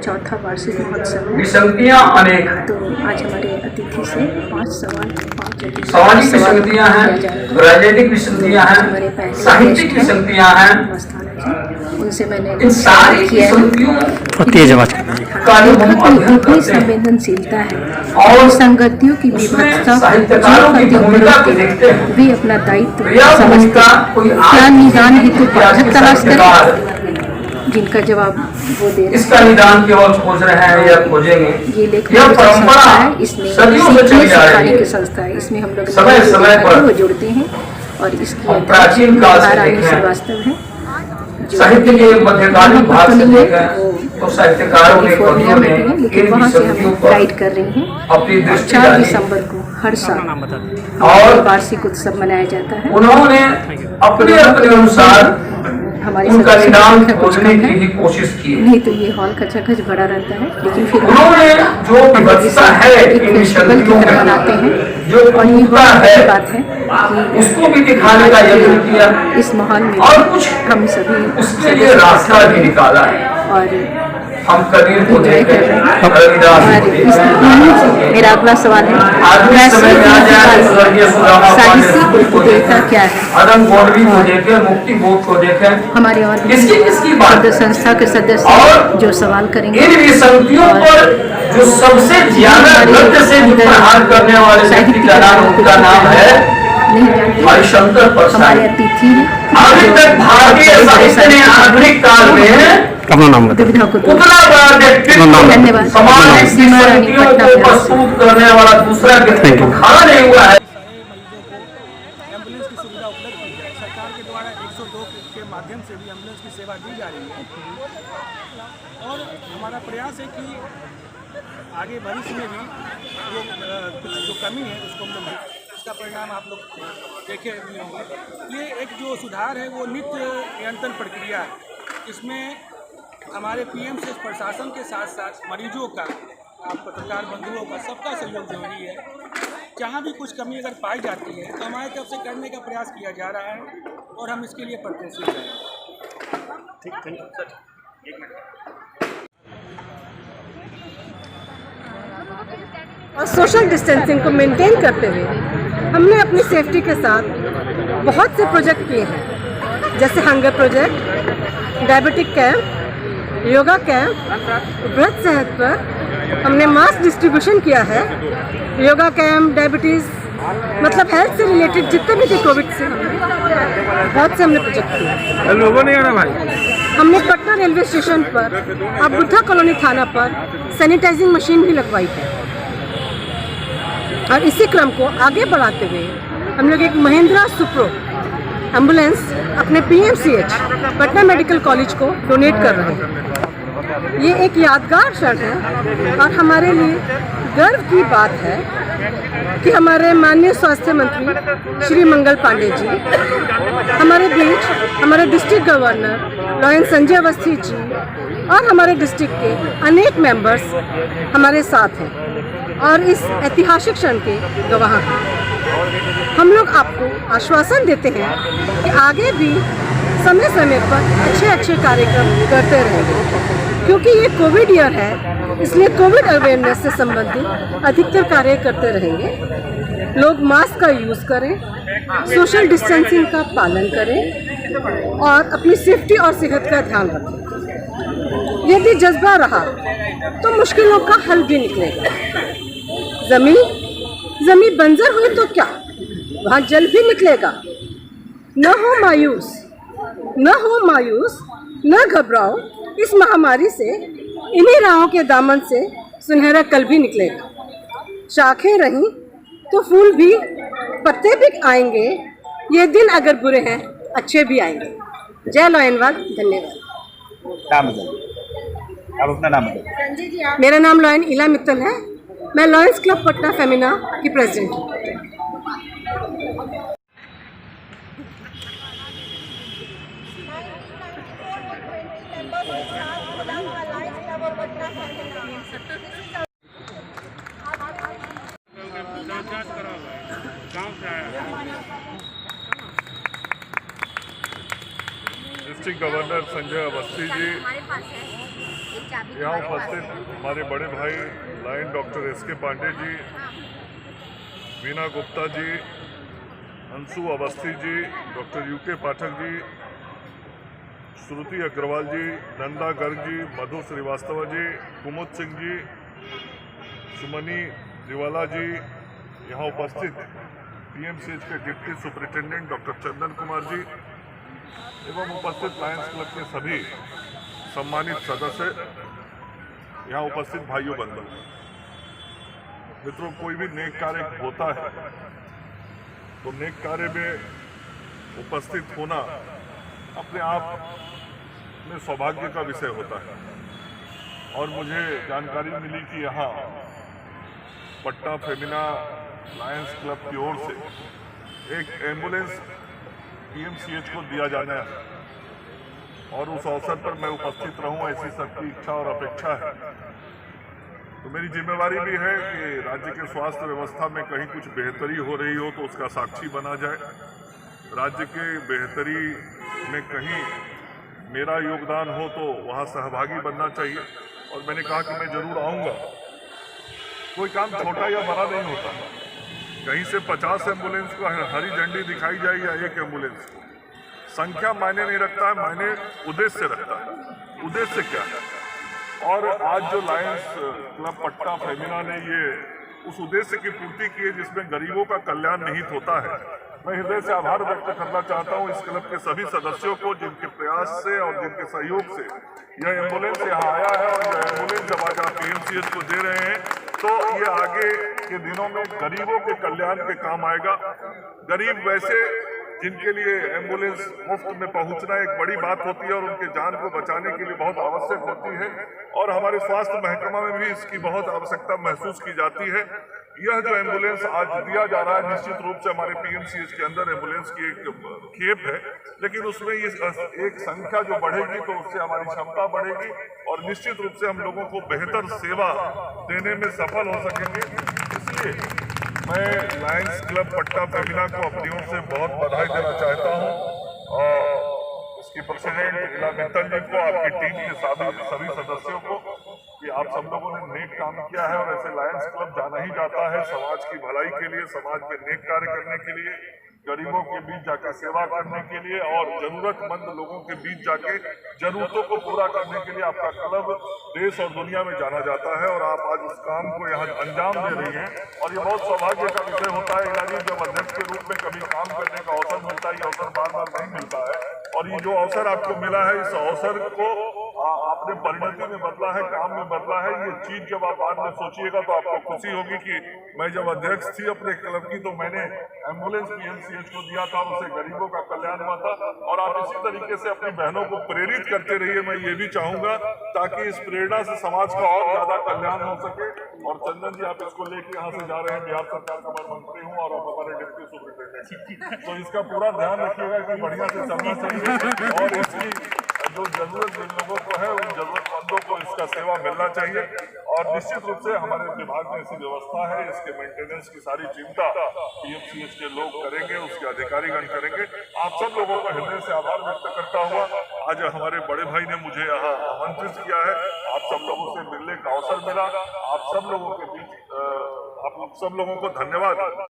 चौथा वार्षिक महोत्सव है। विसंगतियां अनेक हैं, तो आज हमारे अतिथि से 5 सवाल सामाजिक विसंगतियां हैं, राजनीतिक विसंगतियां हैं, साहित्यिक विसंगतियां हैं। उनसे मैंने इन सारी विसंगतियों का जो हम अध्ययन कितनी करते हैं संवेदनशीलता है और संगतियों की उसमें विभत्सता साहित्यकारों की भूमिका को देखते हैं। भी अपना दायित्व यह समझते भूमिका हैं। कोई क्या निदान हेतु पाठक तलाश साहित्यकार करें, जिनका जवाब वो दे रहे इसका निदान केवल खोज रहे हैं या खोजेंगे। ये लेख यह परंपरा है, इसमें सदियों से चली आ रही है। की संस्था है, इसमें हम लोग समय समय पर वो जुड़ते हैं और इसकी हम प्राचीन काल से देखें, वास्तव है साहित्य के मध्यकालीन भाग से देखें तो साहित्यकारों ने कवियों ने इन विसंगतियों पर गाइड कर रही हैं। अपनी दृष्टि 4 डाली दिसंबर को हर साल और वार्षिक उत्सव मनाया जाता है। उन्होंने अपने अपने अनुसार हमारे उनका निदान कुछ खोजने कम की है, ही कोशिश की। नहीं तो ये हॉल खचाखच भरा रहता है, लेकिन फिर उन्होंने जो विभत्सता है इन विसंगतियों में मनाते हैं जो और ये क्रूरता है बात है कि उसको भी दिखाने का यत्न किया इस माहौल में और कुछ हम सभी उसके लिए रास्ता भी निकाला है। और हम कबीर को देखें, रविदास को देखें। मेरा अगला सवाल है, आधुनिक समय में आ जाए तो स्वर्गीय सुदामा पांडे को देखें, क्या है? अदम गोडवी को देखें, मुक्ति बोध को देखें। हमारे और किसकी बात संस्था के सदस्य और जो सवाल करेंगे इन विसंगतियों पर जो सबसे ज्यादा गद्य से प्रहार करने वाले व्यक्ति का नाम उनका नाम है हरिशंकर प्रसाद। हमारे अतिथि हैं। अभी तक भारतीय साहित्य ने आधुनिक काल में अपना नाम दुविधा को उतना बड़ा व्यक्तित्व धन्यवाद। सामाजिक सीमा रानी विसंगतियों को पटना प्रस्तुत करने वाला दूसरा व्यक्तित्व खड़ा नहीं हुआ है। एम्बुलेंस की सुविधा उपलब्ध की जाए। सरकार के द्वारा 102 के माध्यम से भी एम्बुलेंस की सेवा दी जा रही है और हमारा प्रयास है कि आगे भविष्य में भी कुछ जो कमी है उसको हम लोग इसका परिणाम आप लोग देखे भी होंगे। ये एक जो सुधार है वो नित्य निरंतर प्रक्रिया है। इसमें हमारे पीएमसीएच प्रशासन के साथ साथ मरीजों का, आप पत्रकार बंधुओं का, सबका सहयोग जरूरी है। जहाँ भी कुछ कमी अगर पाई जाती है तो हमारे तरफ से करने का प्रयास किया जा रहा है और हम इसके लिए प्रयत्नशील हैं। ठीक, थैंक यू सर। एक मिनट। और सोशल डिस्टेंसिंग को मेंटेन करते हुए हमने अपनी सेफ्टी के साथ बहुत से प्रोजेक्ट किए हैं, जैसे hunger project, diabetic camp, yoga camp, वृद्ध सेहत पर हमने मास्क डिस्ट्रीब्यूशन किया है। योगा कैंप, डायबिटीज़, मतलब हेल्थ से रिलेटेड जितने भी थे कोविड से बहुत से हमने प्रोजेक्ट किए। लोगों ने आना भाई, हमने पटना रेलवे स्टेशन पर अब बुद्धा कॉलोनी थाना पर सैनिटाइजिंग मशीन भी लगवाई है और इसी क्रम को आगे बढ़ाते हुए हम लोग एक महिंद्रा सुप्रो एम्बुलेंस अपने पीएमसीएच पटना मेडिकल कॉलेज को डोनेट कर रहे हैं। ये एक यादगार क्षण है और हमारे लिए गर्व की बात है कि हमारे माननीय स्वास्थ्य मंत्री श्री मंगल पांडे जी हमारे बीच, हमारे district governor lion Sanjay Awasthi ji और हमारे डिस्ट्रिक्ट के अनेक मेंबर्स हमारे साथ हैं और इस ऐतिहासिक क्षण के गवाह हैं। हम लोग आपको आश्वासन देते हैं कि आगे भी समय समय पर अच्छे कार्यक्रम करते रहेंगे, क्योंकि ये कोविड ईयर है, इसलिए कोविड अवेयरनेस से संबंधित अधिकतर कार्य करते रहेंगे। लोग मास्क का यूज़ करें, सोशल डिस्टेंसिंग का पालन करें और अपनी सेफ्टी और सेहत का ध्यान रखें। यदि जज्बा रहा तो मुश्किलों का हल भी निकलेगा। ज़मीन बंजर हुई तो क्या, वहाँ जल भी निकलेगा। न हो मायूस, न घबराओ, इस महामारी से, इन्हीं राहों के दामन से सुनहरा कल भी निकलेगा। शाखें रहीं तो फूल भी, पत्ते भी आएंगे। ये दिन अगर बुरे हैं, अच्छे भी आएंगे। जय लॉयनवाल, धन्यवाद। आप अपना नाम बताइए। मेरा नाम लॉयन इला मित्तल है। मैं लॉयंस क्लब पटना फेमिना की प्रेसिडेंट हूँ। डिस्ट्रिक्ट गवर्नर संजय अवस्थी जी, क्या भी यहाँ उपस्थित हमारे बड़े भाई लाइन डॉक्टर एस के पांडे जी, वीना गुप्ता जी, अंशु अवस्थी जी, डॉक्टर यूके पाठक जी, श्रुति अग्रवाल जी, नंदा गर्ग जी, मधु श्रीवास्तव जी, कुमुद सिंह जी, सुमनी दिवाला जी, यहाँ उपस्थित पीएमसीएच के deputy superintendent doctor Chandan Kumar ji एवं उपस्थित लायंस क्लब के सभी सम्मानित सदस्य, यहाँ उपस्थित भाइयों बंधु मित्रों, कोई भी नेक कार्य होता है तो नेक कार्य में उपस्थित होना अपने आप में सौभाग्य का विषय होता है। और मुझे जानकारी मिली कि यहाँ पटना फेमिना लायंस क्लब की ओर से एक एम्बुलेंस पीएमसीएच को दिया जाना है और उस अवसर पर मैं उपस्थित रहूं, ऐसी सबकी इच्छा और अपेक्षा है। तो मेरी जिम्मेवारी भी है कि राज्य के स्वास्थ्य व्यवस्था में कहीं कुछ बेहतरी हो रही हो तो उसका साक्षी बना जाए। राज्य के बेहतरी में कहीं मेरा योगदान हो तो वहाँ सहभागी बनना चाहिए। और मैंने कहा कि मैं जरूर आऊँगा। कोई काम छोटा या बड़ा नहीं होता, कहीं से 50 एम्बुलेंस को हरी झंडी दिखाई जाए या एक एम्बुलेंस को, संख्या मायने नहीं रखता है, मायने उद्देश्य रखता है। उद्देश्य क्या है? और आज जो लायंस क्लब पटना फेमिना ने ये उस उद्देश्य की पूर्ति की है जिसमें गरीबों का कल्याण निहित होता है। मैं हृदय से आभार व्यक्त करना चाहता हूं इस क्लब के सभी सदस्यों को, जिनके प्रयास से और जिनके सहयोग से यह एम्बुलेंस यहाँ आया है। और यह एम्बुलेंस जब आज आप पीएमसीएच को दे रहे हैं तो ये आगे के दिनों में गरीबों के कल्याण के काम आएगा। गरीब वैसे जिनके लिए एम्बुलेंस मुफ्त में पहुंचना एक बड़ी बात होती है और उनके जान को बचाने के लिए बहुत आवश्यक होती है। और हमारे स्वास्थ्य महकमा में भी इसकी बहुत आवश्यकता महसूस की जाती है। यह जो एम्बुलेंस आज दिया जा रहा है, निश्चित रूप से हमारे पीएमसीएच के अंदर एम्बुलेंस की एक खेप है, लेकिन उसमें ये एक संख्या जो बढ़ेगी तो उससे हमारी क्षमता बढ़ेगी और निश्चित रूप से हम लोगों को बेहतर सेवा देने में सफल हो सकेंगे। इसलिए मैं लायंस क्लब पटना फेमिना को अपनी ओर से बहुत बधाई देना चाहता हूं और इसकी प्रेसिडेंट इला मित्तल जी को, आपकी टीम के सभी सदस्यों को कि आप सब लोगों ने नेक काम किया है। और ऐसे लायंस क्लब जाना ही जाता है समाज की भलाई के लिए, समाज में नेक कार्य करने के लिए, गरीबों के बीच जाके सेवा करने के लिए और जरूरतमंद लोगों के बीच जाके जरूरतों को पूरा करने के लिए आपका क्लब देश और दुनिया में जाना जाता है। और आप आज उस काम को यहाँ अंजाम दे रही हैं और ये बहुत सौभाग्य का विषय होता है। इलाजी जब अध्यक्ष के रूप में कभी काम करने का अवसर मिलता है, ये अवसर बार बार नहीं मिलता है। और ये जो अवसर आपको मिला है, इस अवसर को आपने परिणति में बदला है, काम में बदला है। ये चीज जब आप बाद में सोचिएगा तो आपको खुशी होगी कि मैं जब अध्यक्ष थी अपने क्लब की तो मैंने एम्बुलेंस पीएमसीएच को दिया था, उससे गरीबों का कल्याण हुआ था। और आप इसी तरीके से अपनी बहनों को प्रेरित करते रहिए। मैं ये भी चाहूंगा ताकि इस प्रेरणा से समाज का और ज्यादा कल्याण हो सके। और चंदन जी, आप इसको लेके यहाँ से जा रहे हैं, बिहार सरकार का मैं मंत्री हूँ और आप हमारे डिप्टी सुपरिटेंडेंट, तो इसका पूरा ध्यान रखिएगा कि बढ़िया से चलना चाहिए और इसकी जो जरूरत जिन लोगों को है उन जरूरतमंदों को इसका सेवा मिलना चाहिए। और निश्चित रूप से हमारे विभाग में ऐसी व्यवस्था है, इसके मेंटेनेंस की सारी चिंता पीएमसीएच के लोग करेंगे, उसके अधिकारीगण करेंगे। आप सब लोगों का हृदय से आभार व्यक्त करता हुआ आज हमारे बड़े भाई ने मुझे यहाँ आमंत्रित किया है, आप सब लोगों से मिलने का अवसर मिला। आप सब लोगों के बीच आप सब लोगों को धन्यवाद।